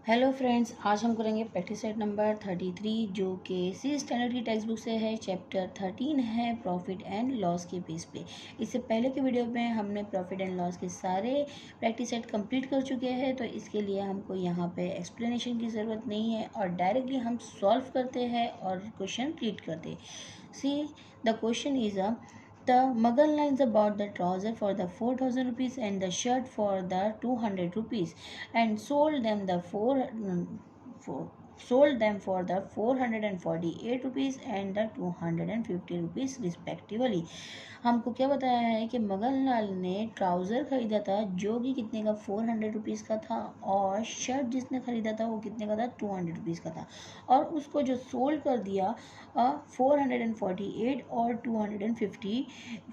Hello friends, आज हम करेंगे प्रैक्टिस सेट नंबर 33 जो कि सी स्टैंडर्ड की टेक्स्ट बुक से है। चैप्टर 13 है प्रॉफिट एंड लॉस के बेस पे। इससे पहले के वीडियो में हमने प्रॉफिट एंड लॉस के सारे प्रैक्टिस सेट कंप्लीट कर चुके हैं, तो इसके लिए हमको यहाँ पे एक्सप्लेनेशन की ज़रूरत नहीं है और डायरेक्टली हम सॉल्व करते हैं और क्वेश्चन रीड करते हैं। See the question is the Mughal lines bought the trouser for the 4,000 rupees and the shirt for the 200 rupees and sold them for the 448 rupees and the 250 rupees respectively। हमको क्या बताया है कि मगन लाल ने trouser ख़रीदा था जो कि कितने का 400 रुपीज़ का था, और शर्ट जिसने ख़रीदा था वो कितने का था 200 रुपीज़ का था, और उसको जो सोल्ड कर दिया 448 और 250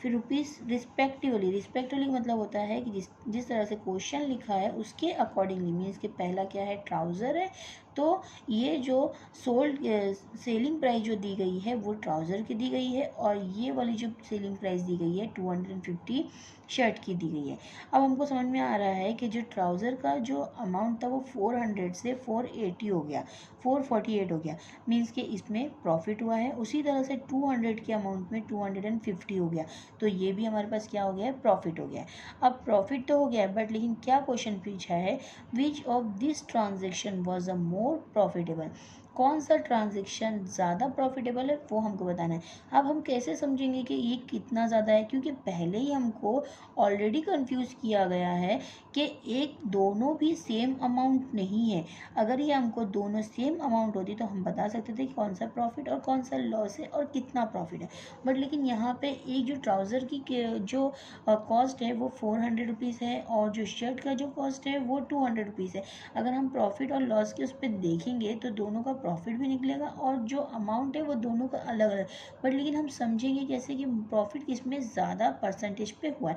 रुपीज़ रिस्पेक्टिवली मतलब होता है कि जिस तरह से क्वेश्चन लिखा है उसके अकॉर्डिंगली, मीन्स कि पहला क्या है ट्राउज़र है, तो ये जो सेलिंग प्राइस जो दी गई है वो ट्राउज़र की दी गई है, और ये वाली जो सेलिंग प्राइस दी गई है 250 शर्ट की दी गई है। अब हमको समझ में आ रहा है कि जो ट्राउज़र का जो अमाउंट था वो 400 से 480 हो गया, 448 हो गया, मीन्स कि इसमें प्रॉफिट हुआ है। उसी तरह से 200 के अमाउंट में 250 हो गया, तो ये भी हमारे पास क्या हो गया है, प्रॉफिट हो गया है। अब प्रॉफिट तो हो गया बट लेकिन क्या क्वेश्चन पूछा है, which of this transaction was a more profitable, कौन सा ट्रांजेक्शन ज़्यादा प्रॉफिटेबल है वो हमको बताना है। अब हम कैसे समझेंगे कि ये कितना ज़्यादा है, क्योंकि पहले ही हमको ऑलरेडी कंफ्यूज किया गया है कि एक दोनों भी सेम अमाउंट नहीं है। अगर ये हमको दोनों सेम अमाउंट होती तो हम बता सकते थे कि कौन सा प्रॉफिट और कौन सा लॉस है और कितना प्रॉफिट है। बट लेकिन यहाँ पे एक जो ट्राउज़र की जो कॉस्ट है वो 400 रुपीज़ है, और जो शर्ट का जो कॉस्ट है वो 200 रुपीज़ है। अगर हम प्रॉफिट और लॉस के उस पर देखेंगे तो दोनों का प्रॉफिट भी निकलेगा और जो अमाउंट है वो दोनों का अलग अलग, बट लेकिन हम समझेंगे कैसे कि प्रॉफिट किसमें ज़्यादा परसेंटेज पे हुआ है।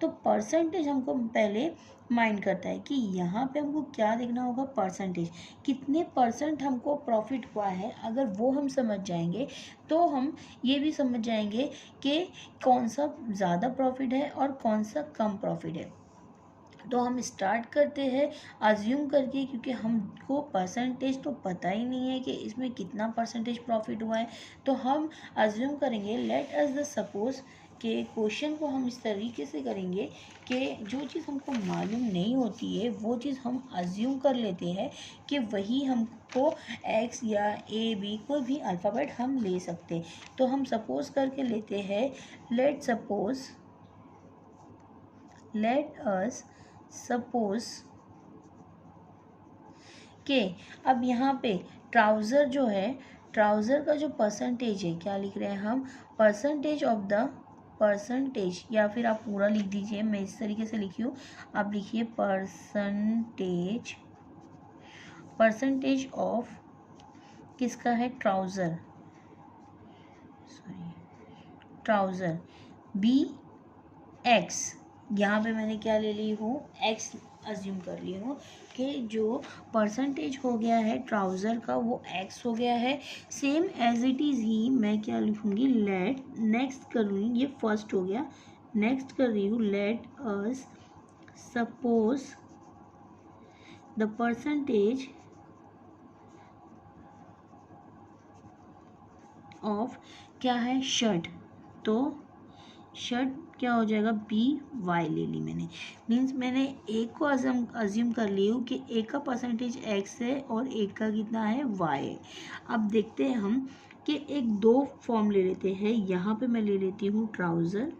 तो परसेंटेज हमको पहले माइंड करता है कि यहाँ पे हमको क्या देखना होगा, परसेंटेज कितने परसेंट हमको प्रॉफिट हुआ है। अगर वो हम समझ जाएंगे तो हम ये भी समझ जाएंगे कि कौन सा ज़्यादा प्रॉफिट है और कौन सा कम प्रॉफिट है। तो हम स्टार्ट करते हैं अज्यूम करके, क्योंकि हमको परसेंटेज तो पता ही नहीं है कि इसमें कितना परसेंटेज प्रॉफिट हुआ है। तो हम अज्यूम करेंगे, लेट अस द सपोज कि क्वेश्चन को हम इस तरीके से करेंगे कि जो चीज़ हमको मालूम नहीं होती है वो चीज़ हम अज्यूम कर लेते हैं कि वही हमको एक्स या ए बी कोई भी अल्फ़ाबेट हम ले सकते। तो हम सपोज करके लेते हैं, लेट अस सपोज के अब यहाँ पे ट्राउज़र जो है, ट्राउज़र का जो परसेंटेज है, क्या लिख रहे हैं हम, परसेंटेज ऑफ द परसेंटेज, या फिर आप पूरा लिख दीजिए, मैं इस तरीके से लिखी हूँ, आप लिखिए परसेंटेज ऑफ किसका है, ट्राउज़र बी एक्स। यहाँ पे मैंने क्या ले ली हूँ, एक्स अज्यूम कर ली हूँ कि जो परसेंटेज हो गया है ट्राउज़र का वो एक्स हो गया है। सेम एज इट इज़ ही मैं क्या लिखूँगी, लेट, नेक्स्ट करूँगी, ये फर्स्ट हो गया, नेक्स्ट कर रही हूँ, let us suppose the percentage of क्या है, शर्ट, तो शर्ट क्या हो जाएगा, बी वाई ले ली मैंने, मीन्स मैंने एक को अज्यूम कर ली हूँ कि एक का परसेंटेज एक्स है और एक का कितना है, वाई है। अब देखते हैं हम कि एक दो फॉर्म ले लेते हैं। यहाँ पे मैं ले लेती हूँ ट्राउज़र,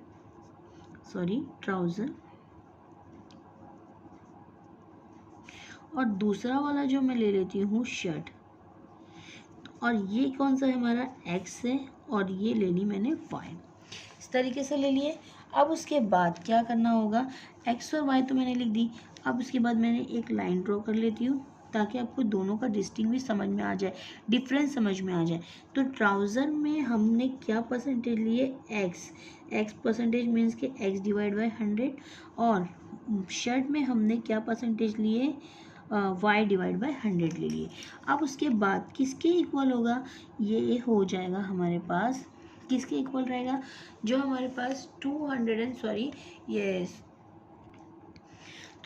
और दूसरा वाला जो मैं ले लेती हूँ शर्ट, और ये कौन सा है हमारा, एक्स है, और ये ले ली मैंने वाई, इस तरीके से ले लिए। अब उसके बाद क्या करना होगा, एक्स और वाई तो मैंने लिख दी। अब उसके बाद मैंने एक लाइन ड्रॉ कर लेती हूँ ताकि आपको दोनों का डिस्टिंग्विश समझ में आ जाए, डिफरेंस समझ में आ जाए। तो ट्राउज़र में हमने क्या परसेंटेज लिए, एक्स परसेंटेज मीन्स के एक्स डिवाइड बाई 100, और शर्ट में हमने क्या परसेंटेज लिए, वाई डिवाइड बाई 100 ले लिए। अब उसके बाद किसके इक्वल होगा, ये हो जाएगा हमारे पास, किसके इक्वल रहेगा, जो हमारे पास 200 एंड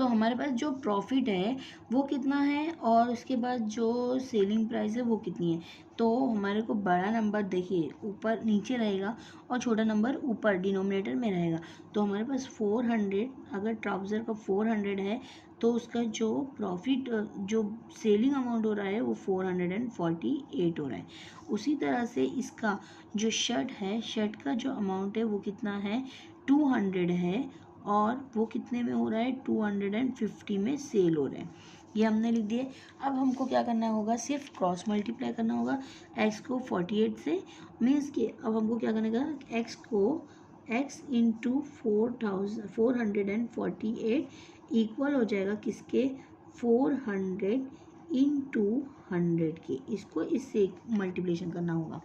तो हमारे पास जो प्रॉफिट है वो कितना है और उसके बाद जो सेलिंग प्राइस है वो कितनी है। तो हमारे को बड़ा नंबर देखिए ऊपर नीचे रहेगा और छोटा नंबर ऊपर डिनोमिनेटर में रहेगा। तो हमारे पास 400, अगर ट्राउज़र का 400 है तो उसका जो प्रॉफिट जो सेलिंग अमाउंट हो रहा है वो 448 हो रहा है। उसी तरह से इसका जो शर्ट है, शर्ट का जो अमाउंट है वो कितना है 200 है और वो कितने में हो रहा है 250 में सेल हो रहा है। ये हमने लिख दिए। अब हमको क्या करना होगा, सिर्फ क्रॉस मल्टीप्लाई करना होगा x को 48 से, मीन्स कि अब हमको क्या करने का, x को x इंटू 448 इक्वल हो जाएगा किसके 400 इंटू 100 के। इसको इससे मल्टीप्लिकेशन करना होगा,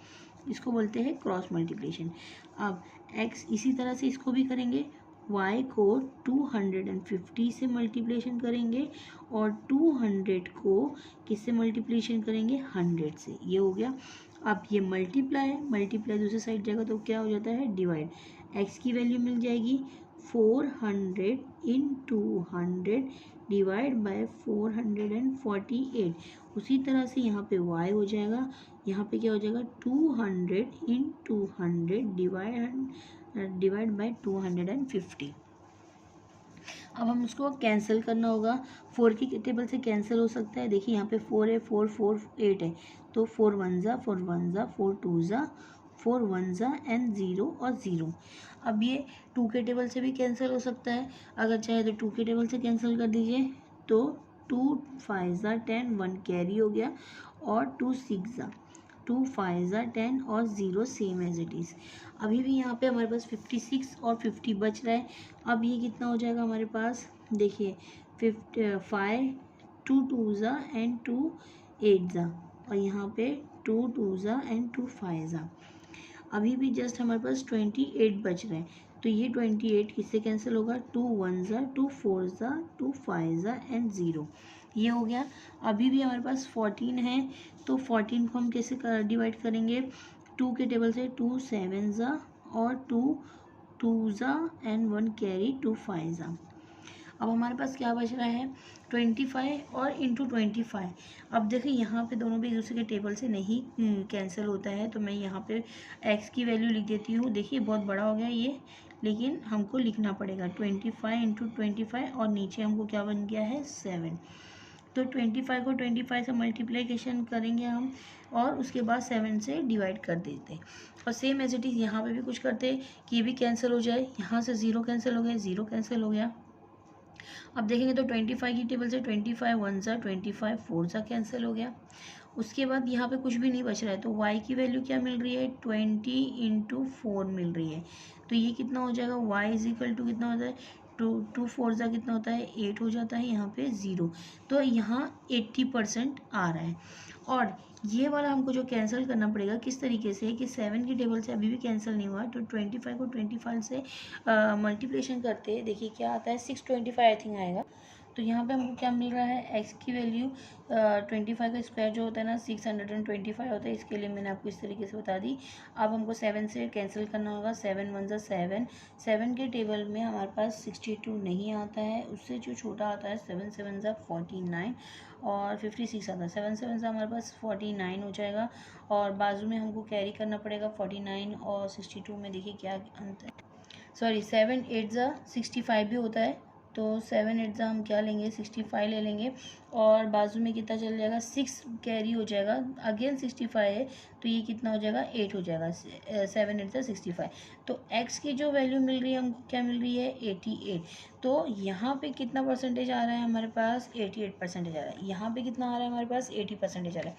इसको बोलते हैं क्रॉस मल्टीप्लिकेशन। अब x इसी तरह से इसको भी करेंगे, y को 250 से मल्टीप्लिकेशन करेंगे और 200 को किससे मल्टीप्लिकेशन करेंगे 100 से। ये हो गया। अब ये मल्टीप्लाई दूसरी साइड जाएगा तो क्या हो जाता है डिवाइड। x की वैल्यू मिल जाएगी 400 इंटू 100 डिवाइड बाय 448। उसी तरह से यहाँ पे y हो जाएगा, यहाँ पे क्या हो जाएगा 200 इंटू 100 डिवाइड बाय 250। अब हम उसको कैंसिल करना होगा, 4 की टेबल से कैंसिल हो सकता है। देखिए यहाँ पे 4 है, 4 4 8 है, तो 4 1 ज़ा 4 1 ज़ा 4 2 ज़ा 4 1 ज़ा एंड 0 और 0। अब ये 2 के टेबल से भी कैंसिल हो सकता है, अगर चाहे तो 2 के टेबल से कैंसिल कर दीजिए। तो 2 5 ज़ा 10, 1 कैरी हो गया और 2 6 ज़ा 2 5 ज़ा 10 और 0 सेम एज इट इज़। अभी भी यहाँ पे हमारे पास 56 और 50 बच रहा है। अब ये कितना हो जाएगा हमारे पास, देखिए 5 2 2 ज़ा एंड 2 8 ज़ा और यहाँ पे 2 2 ज़ा एंड 2 5 ज़ा। अभी भी जस्ट हमारे पास 28 बच रहे हैं, तो ये 28 किससे कैंसिल होगा 2 1 ज़ा 2 4 ज़ा 2 5 ज़ा एंड 0। ये हो गया। अभी भी हमारे पास 14 है, तो 14 को हम कैसे डिवाइड करेंगे, 2 के टेबल से 2 7 ज़ा और 2 2 ज़ा एंड 1 कैरी 2 5 ज़ा। अब हमारे पास क्या बच रहा है 25 और इंटू 25। अब देखिए यहाँ पे दोनों भी एक दूसरे के टेबल से नहीं कैंसिल होता है, तो मैं यहाँ पे x की वैल्यू लिख देती हूँ। देखिए बहुत बड़ा हो गया ये, लेकिन हमको लिखना पड़ेगा 25 इंटू 25 और नीचे हमको क्या बन गया है 7। तो 25 को 25 से मल्टीप्लिकेशन करेंगे हम और उसके बाद 7 से डिवाइड कर देते। और सेम एज इट इज़ यहाँ पे भी कुछ करते कि ये भी कैंसिल हो जाए, यहाँ से 0 कैंसिल हो गया, 0 कैंसिल हो गया। अब देखेंगे तो 25 की टेबल से 25 1 ज़ा 25 4 ज़ा कैंसिल हो गया। उसके बाद यहाँ पे कुछ भी नहीं बच रहा है, तो y की वैल्यू क्या मिल रही है 20 इंटू 4 मिल रही है। तो ये कितना हो जाएगा y इज इक्वल टू कितना होता है 2 4 ज़ा कितना होता है 8 हो जाता है, यहाँ पे 0। तो यहाँ 80% आ रहा है। और ये वाला हमको जो कैंसिल करना पड़ेगा किस तरीके से कि 7 की टेबल से अभी भी कैंसिल नहीं हुआ, तो 25 को 25 से मल्टीप्लिकेशन करते हैं। देखिए क्या आता है 625 आई थिंक आएगा। तो यहाँ पे हमको क्या मिल रहा है x की वैल्यू 25 का स्क्वायर जो होता है ना 625 होता है, इसके लिए मैंने आपको इस तरीके से बता दी। अब हमको 7 से कैंसिल करना होगा, 7 1 ज़ा 7, 7 के टेबल में हमारे पास 62 नहीं आता है, उससे जो छोटा आता है 7 7 ज़ा 49 और 56 आता है। 7 7 ज़ा हमारे पास 49 हो जाएगा और बाजू में हमको कैरी करना पड़ेगा 49 और 62 में। देखिए क्या अंतर है, सॉरी 7 8 ज़ा 65 भी होता है, तो 7 8 ज़ा हम क्या लेंगे 65 ले लेंगे और बाजू में कितना चल जाएगा 6 कैरी हो जाएगा, अगेन 65 है तो ये कितना हो जाएगा 8 हो जाएगा। 7 8 ज़ा 65। तो x की जो वैल्यू मिल रही है हमको क्या मिल रही है 88। तो यहाँ पे कितना परसेंटेज आ रहा है हमारे पास 88% आ रहा है, यहाँ पे कितना आ रहा है हमारे पास 80% आ रहा है।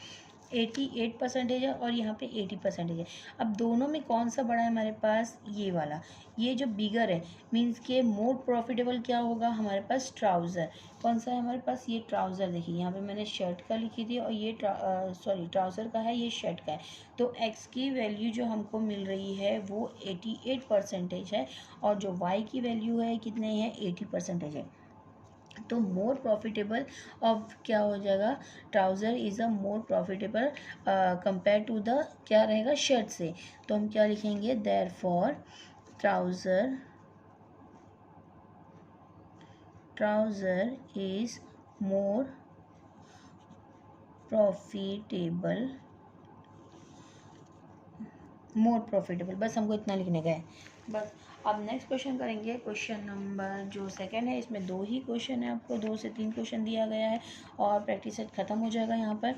88% है और यहाँ पे 80% है। अब दोनों में कौन सा बड़ा है हमारे पास, ये वाला, ये जो बिगर है, मीन्स के मोर प्रॉफिटेबल क्या होगा हमारे पास ट्राउज़र। कौन सा है हमारे पास, ये ट्राउज़र। देखिए यहाँ पे मैंने शर्ट का लिखी थी और ये सॉरी ट्राउज़र का है, ये शर्ट का है। तो x की वैल्यू जो हमको मिल रही है वो 88% है और जो y की वैल्यू है कितने है 80% है। तो मोर प्रॉफिटेबल ऑफ क्या हो जाएगा, trouser is a more profitable compare to the क्या रहेगा शर्ट से। तो हम क्या लिखेंगे therefore trouser trouser is more profitable, बस हमको इतना लिखने का है बस। अब नेक्स्ट क्वेश्चन करेंगे, क्वेश्चन नंबर जो सेकंड है, इसमें 2 ही क्वेश्चन है, आपको 2 से 3 क्वेश्चन दिया गया है और प्रैक्टिस सेट खत्म हो जाएगा यहाँ पर।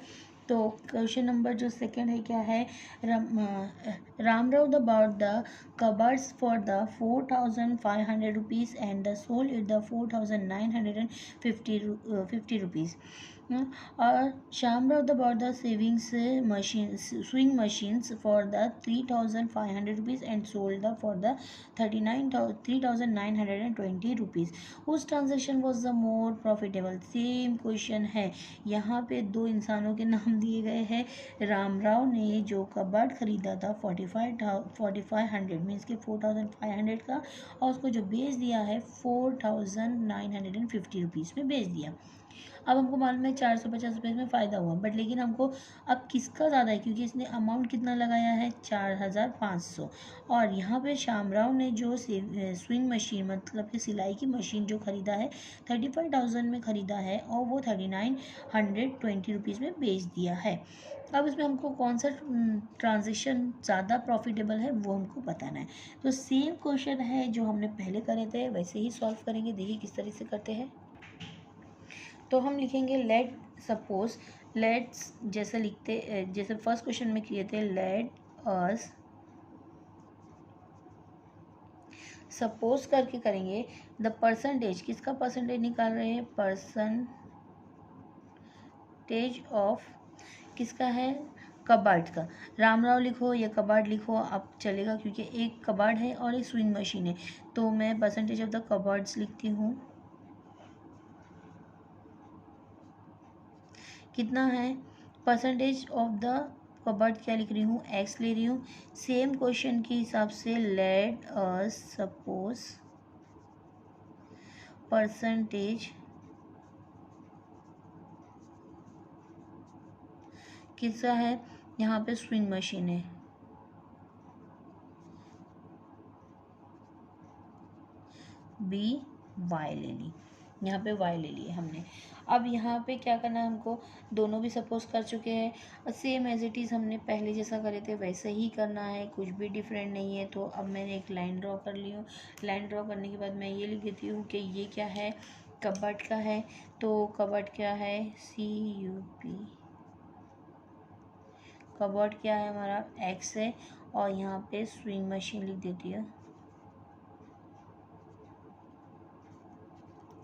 तो क्वेश्चन नंबर जो सेकंड है क्या है, Ram Rao about the cupboards for the 4500 rupees and the sold it the 4950 rupees. और Shamrav bought the sewing machines for the 3500 rupees and sold the for the 3920 rupees. Whose transaction was the more profitable? Same question है, यहाँ पे 2 इंसानों के नाम दिए गए हैं। राम राव ने जो कबर्ड खरीदा था 4500 मीन्स के 4500 का, और उसको जो बेच दिया है 4950 रुपीज़ में बेच दिया। अब हमको मालूम है 450 रुपये में फ़ायदा हुआ, बट लेकिन हमको अब किसका ज़्यादा है, क्योंकि इसने अमाउंट कितना लगाया है 4500। और यहाँ पे शामराव ने जो स्विंग मशीन मतलब कि सिलाई की मशीन जो ख़रीदा है 35,000 में ख़रीदा है और वो 3920 रुपीज़ में बेच दिया है। अब इसमें हमको कौन सा ट्रांजेक्शन ज़्यादा प्रॉफिटेबल है वो हमको बताना है। तो सेम क्वेश्चन है जो हमने पहले करे थे वैसे ही सॉल्व करेंगे। देखिए किस तरह से करते हैं। तो हम लिखेंगे लेट सपोज, लेट्स जैसे लिखते जैसे फर्स्ट क्वेश्चन में किए थे, लेट अस सपोज करके करेंगे द परसेंटेज, किसका परसेंटेज निकाल रहे हैं, परसेंटेज ऑफ किसका है, कबाड़ का। राम राव लिखो या कबाड़ लिखो आप चलेगा, क्योंकि एक कबाड़ है और एक स्विंग मशीन है। तो मैं परसेंटेज ऑफ द कबार्ड्स लिखती हूँ, कितना है परसेंटेज ऑफ द कबर्ड, क्या लिख रही हूँ, एक्स ले रही हूँ। सेम क्वेश्चन के हिसाब से लेट अस सपोज परसेंटेज किसका है, यहाँ पे स्विंग मशीन है, बी वाई ले ली, यहाँ पे वाई ले लिए हमने। अब यहाँ पे क्या करना है हमको, दोनों भी सपोज कर चुके हैं, सेम एज इट इज़ हमने पहले जैसा करे थे वैसे ही करना है, कुछ भी डिफरेंट नहीं है। तो अब मैंने एक लाइन ड्रॉ कर ली हूँ। लाइन ड्रॉ करने के बाद मैं ये लिख देती हूँ कि ये क्या है, कबर्ड का है। तो कबर्ड क्या है, CUP, कबर्ड क्या है हमारा, एक्स है, और यहाँ पे स्विंग मशीन लिख देती हूँ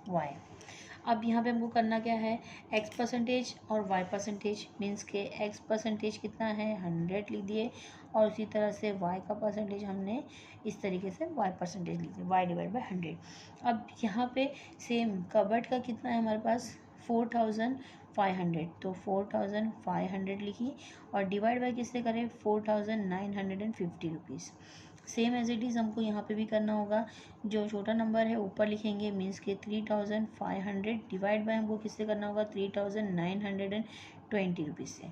वाई। अब यहाँ पे हमको करना क्या है, x परसेंटेज और y परसेंटेज, मीन्स के x परसेंटेज कितना है 100 लिख दिए, और उसी तरह से y का परसेंटेज हमने इस तरीके से y परसेंटेज लिख दिया, y डिवाइड बाई 100। अब यहाँ पे सेम कबर्ड का कितना है हमारे पास 4500, तो 4500 लिखी और डिवाइड बाई किससे करें 4950 rupees. Same as it is हमको यहाँ पे भी करना होगा, जो छोटा नंबर है ऊपर लिखेंगे, मीन्स के 3500 डिवाइड बाय हमको किससे करना होगा 3920 रुपीज़ से।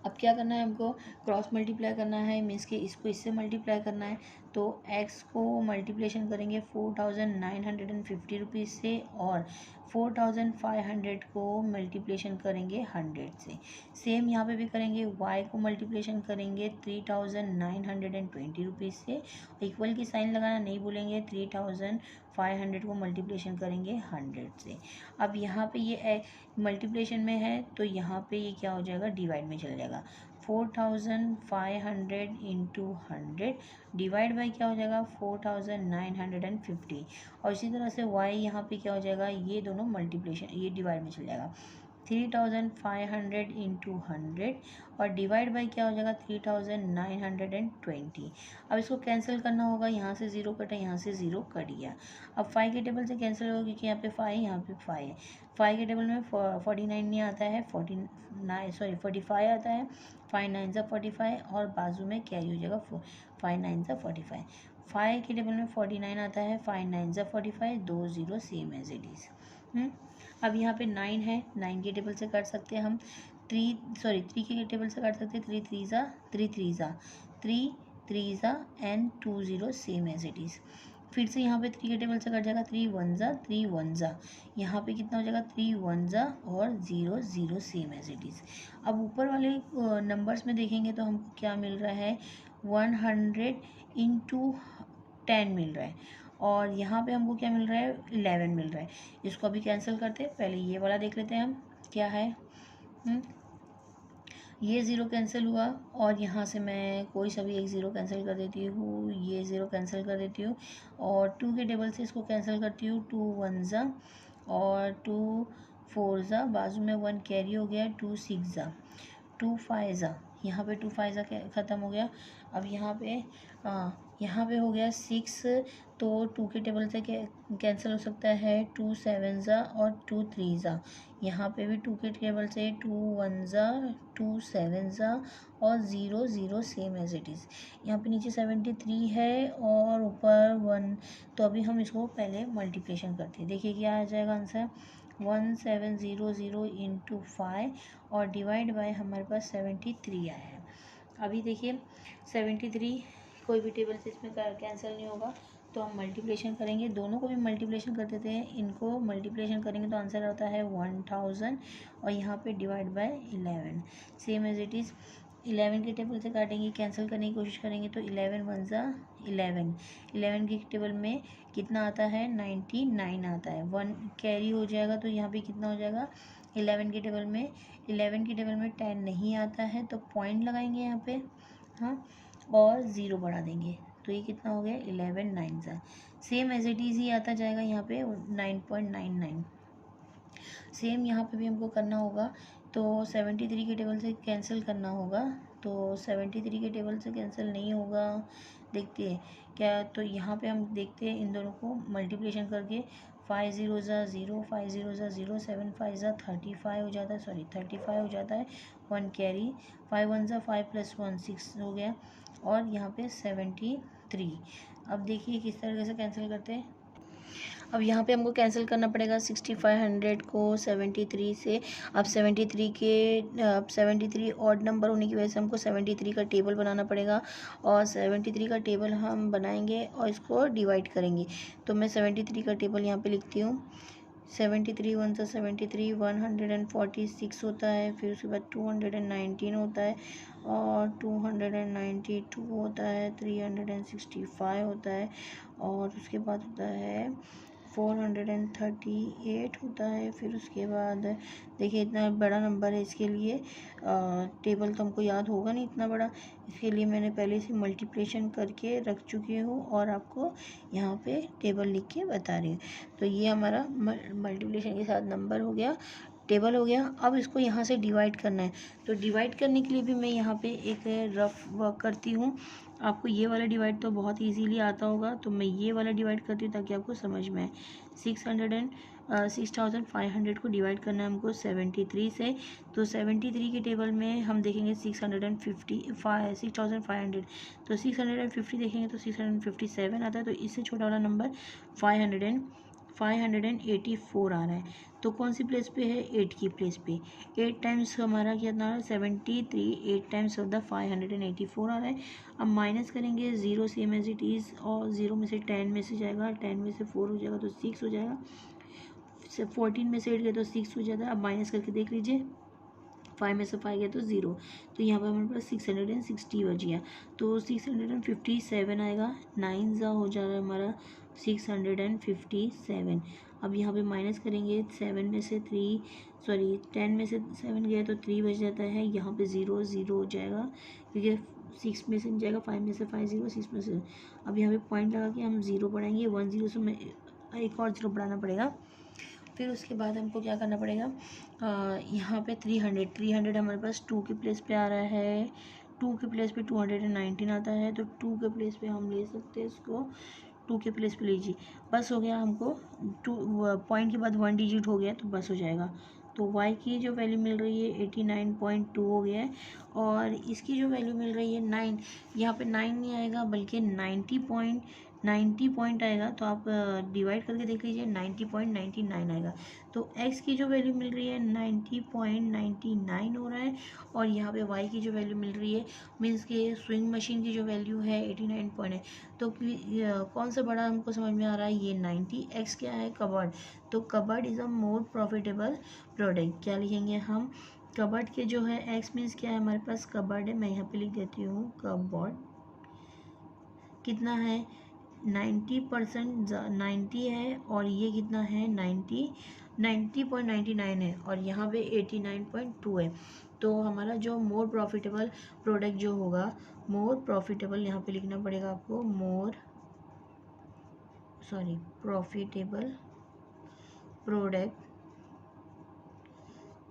अब क्या करना है हमको, क्रॉस मल्टीप्लाई करना है, मीन्स कि इसको इससे मल्टीप्लाई करना है। तो x को मल्टीप्लेशन करेंगे 4950 रुपीज़ से, और 4500 को मल्टीप्लेशन करेंगे 100 से। सेम यहाँ पे भी करेंगे, y को मल्टीप्लेशन करेंगे 3920 रुपीज़ से, इक्वल की साइन लगाना नहीं भूलेंगे, 3500 को मल्टीप्लेशन करेंगे 100 से। अब यहाँ पे ये मल्टीप्लेशन में है तो यहाँ पे ये क्या हो जाएगा, डिवाइड में चल जाएगा, 4500 इंटू 100 डिवाइड बाई क्या हो जाएगा 4950, और इसी तरह से y यहाँ पे क्या हो जाएगा, ये दोनों मल्टीप्लेशन ये डिवाइड में चल जाएगा, 3500 इंटू 100 और डिवाइड बाई क्या हो जाएगा 3920। अब इसको कैंसिल करना होगा, यहाँ से 0 कटा, यहाँ से 0 कट गया। अब 5 के टेबल से कैंसिल होगा, क्योंकि यहाँ पे 5 यहाँ पे 5 है। 5 के टेबल में 49 नहीं आता है, 45 आता है, 5 9 सा 45 और बाजू में कैरी हो जाएगा 5 9 सा 45। 5 के टेबल में 49 आता है, 5 9 सा 45, 2 0 सेम एज इट इज़। अब यहाँ पे 9 है, 9 के टेबल से काट सकते हैं हम, 3 के टेबल से काट सकते हैं, 3 3 ज़ा and 2 0 same as it is. फिर से यहाँ पे 3 के टेबल से कट जाएगा, 3 वन ज़ा 3 वन ज़ा, यहाँ पे कितना हो जाएगा 3 वन ज़ा और 0 0 सेम एज इट इज़। अब ऊपर वाले नंबर्स में देखेंगे तो हमको क्या मिल रहा है 100 इंटू 10 मिल रहा है, और यहाँ पे हमको क्या मिल रहा है 11 मिल रहा है। इसको अभी कैंसिल करते हैं, पहले ये वाला देख लेते हैं हम क्या है। ये ज़ीरो कैंसिल हुआ, और यहाँ से मैं कोई सा भी एक ज़ीरो कैंसिल कर देती हूँ, ये ज़ीरो कैंसिल कर देती हूँ, और 2 के टेबल से इसको कैंसिल करती हूँ, 2 वन ज़ा और 2 फोर ज़ा, बाजू में 1 कैरी हो गया, 2 सिक्स ज़ा, 2 फाइव ज़ा, यहाँ पे 2 फाइव ज़ा ख़त्म हो गया। अब यहाँ पे हो गया 6, तो 2 के टेबल से कैंसिल हो सकता है, 2 सेवन ज़ा और 2 थ्री ज़ा, यहाँ पे भी 2 के टेबल से 2 वन ज़ा 2 सेवन ज़ा और 0 0 सेम एज इट इज़। यहाँ पे नीचे 73 है और ऊपर 1, तो अभी हम इसको पहले मल्टीप्लिकेशन करते हैं। देखिए क्या आ जाएगा आंसर 1700 इंटू 5 और डिवाइड बाय हमारे पास 73 आया है। अभी देखिए 73 कोई भी टेबल से इसमें कैंसिल नहीं होगा, तो हम मल्टीप्लिकेशन करेंगे, दोनों को भी मल्टीप्लिकेशन कर देते हैं। इनको मल्टीप्लिकेशन करेंगे तो आंसर आता है 1000 और यहाँ पे divide by 11 same as it is. 11 के टेबल से काटेंगे, कैंसिल करने की कोशिश करेंगे तो 11 वन ज़ा 11, 11 के टेबल में कितना आता है 99 आता है, 1 कैरी हो जाएगा, तो यहाँ पे कितना हो जाएगा 11 के टेबल में 10 नहीं आता है, तो पॉइंट लगाएंगे यहाँ पे, हाँ, और 0 बढ़ा देंगे, तो ये कितना हो गया 11 नाइन ज़ा, सेम एज इट इज़ ही आता जाएगा यहाँ पे 9.99। सेम यहाँ पे भी हमको करना होगा, तो 73 के टेबल से कैंसिल करना होगा, तो 73 के टेबल से कैंसिल नहीं होगा, देखते हैं क्या, तो यहाँ पे हम देखते हैं इन दोनों को मल्टीप्लिकेशन करके, 5 0 ज़ा 0, 5 0 ज़ा 0, 7 5 ज़ा 35 हो जाता है, 35 हो जाता है, 1 कैरी, 5 वन ज़ा 5 प्लस 1 6 हो गया, और यहाँ पे 73। अब देखिए किस तरीके से कैंसिल करते हैं। अब यहाँ पे हमको कैंसिल करना पड़ेगा 6500 को 73 से। अब 73 ऑड नंबर होने की वजह से हमको 73 का टेबल बनाना पड़ेगा, और 73 का टेबल हम बनाएंगे और इसको डिवाइड करेंगे। तो मैं 73 का टेबल यहाँ पे लिखती हूँ। 73 वन सा 73, 146 होता है, फिर उसके बाद 219 होता है, और 292 होता है, 365 होता है, और उसके बाद होता है 438 होता है। फिर उसके बाद देखिए इतना बड़ा नंबर है, इसके लिए टेबल तो हमको याद होगा नहीं इतना बड़ा, इसके लिए मैंने पहले से मल्टीप्लिकेशन करके रख चुकी हूँ और आपको यहाँ पे टेबल लिख के बता रही हूँ। तो ये हमारा मल्टीप्लिकेशन के साथ नंबर हो गया, टेबल हो गया। अब इसको यहाँ से डिवाइड करना है, तो डिवाइड करने के लिए भी मैं यहाँ पे एक रफ वर्क करती हूँ। आपको ये वाला डिवाइड तो बहुत इजीली आता होगा, तो मैं ये वाला डिवाइड करती हूँ ताकि आपको समझ में आए। 6500 को डिवाइड करना है हमको 73 से, तो 73 के टेबल में हम देखेंगे 6500, तो 650 देखेंगे तो 657 आता है, तो इससे छोटा वाला नंबर 584 आ रहा है। तो कौन सी प्लेस पे है 8 की प्लेस पे, 8 टाइम्स हमारा कितना है 73, 8 टाइम्स ऑफ द 584 आ रहा है। अब माइनस करेंगे 0 सेम एज इट इज़, और 0 में से 10 में से जाएगा, 10 में से 4 हो जाएगा तो 6 हो जाएगा, 14 में से 8 गया तो 6 हो जाता है। अब माइनस करके देख लीजिए, 5 में से 5 गया तो 0, तो यहाँ पर हमारे पास 660 बच गया, तो 657 आएगा, 9 ज़ा हो जा रहा है हमारा 657। अब यहाँ पे माइनस करेंगे 10 में से 7 गया तो 3 बच जाता है, यहाँ पे 0 0 हो जाएगा, क्योंकि 6 में से नहीं जाएगा, 5 में से 5 0, 6 में से। अब यहाँ पे पॉइंट लगा के हम 0 बढ़ाएंगे, 1 0 से में एक और 0 बढ़ाना पड़ेगा। फिर उसके बाद हमको क्या करना पड़ेगा, यहाँ पे 300 हमारे पास 2 के प्लेस पे आ रहा है, 2 के प्लेस पे 219 आता है, तो 2 के प्लेस पे हम ले सकते हैं इसको, 2 के प्लेस पे लीजिए, बस हो गया हमको 2 पॉइंट के बाद 1 डिजिट हो गया तो बस हो जाएगा। तो y की जो वैल्यू मिल रही है 89.2 हो गया है, और इसकी जो वैल्यू मिल रही है 9, यहाँ पे 9 नहीं आएगा बल्कि 90 पॉइंट आएगा, तो आप डिवाइड करके देख लीजिए, 90.99 आएगा। तो x की जो वैल्यू मिल रही है 90.99 हो रहा है, और यहाँ पे y की जो वैल्यू मिल रही है मीन्स के स्विंग मशीन की जो वैल्यू है 89 पॉइंट है। तो कौन सा बड़ा हमको समझ में आ रहा है, ये 90। x क्या है, कबर्ड। तो cupboard is a more profitable product. क्या लिखेंगे हम, कबर्ड के जो है x मीन्स क्या है, हमारे पास कबर्ड है, मैं यहाँ पे लिख देती हूँ कबर्ड कितना है 90%, 90 है, और ये कितना है 90.99 है, और यहाँ पे 89.2 है। तो हमारा जो मोर प्रॉफिटेबल प्रोडक्ट जो होगा, मोर प्रॉफिटेबल यहाँ पे लिखना पड़ेगा आपको, प्रॉफिटेबल प्रोडक्ट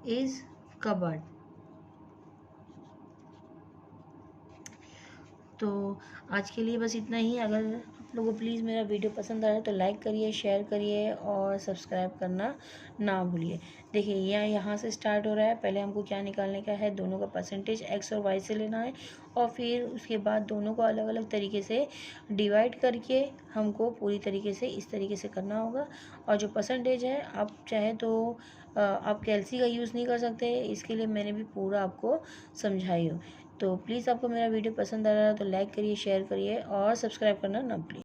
इज कबर्ड। तो आज के लिए बस इतना ही। अगर आप लोगों को प्लीज़ मेरा वीडियो पसंद आया तो लाइक करिए, शेयर करिए और सब्सक्राइब करना ना भूलिए। देखिए यहाँ से स्टार्ट हो रहा है, पहले हमको क्या निकालने का है, दोनों का परसेंटेज एक्स और वाई से लेना है, और फिर उसके बाद दोनों को अलग अलग तरीके से डिवाइड करके हमको पूरी तरीके से इस तरीके से करना होगा। और जो परसेंटेज है, आप चाहे तो आप कैलसी का यूज़ नहीं कर सकते, इसके लिए मैंने भी पूरा आपको समझाई हूँ। तो प्लीज़ आपको मेरा वीडियो पसंद आ रहा है तो लाइक करिए, शेयर करिए और सब्सक्राइब करना ना भूलिए।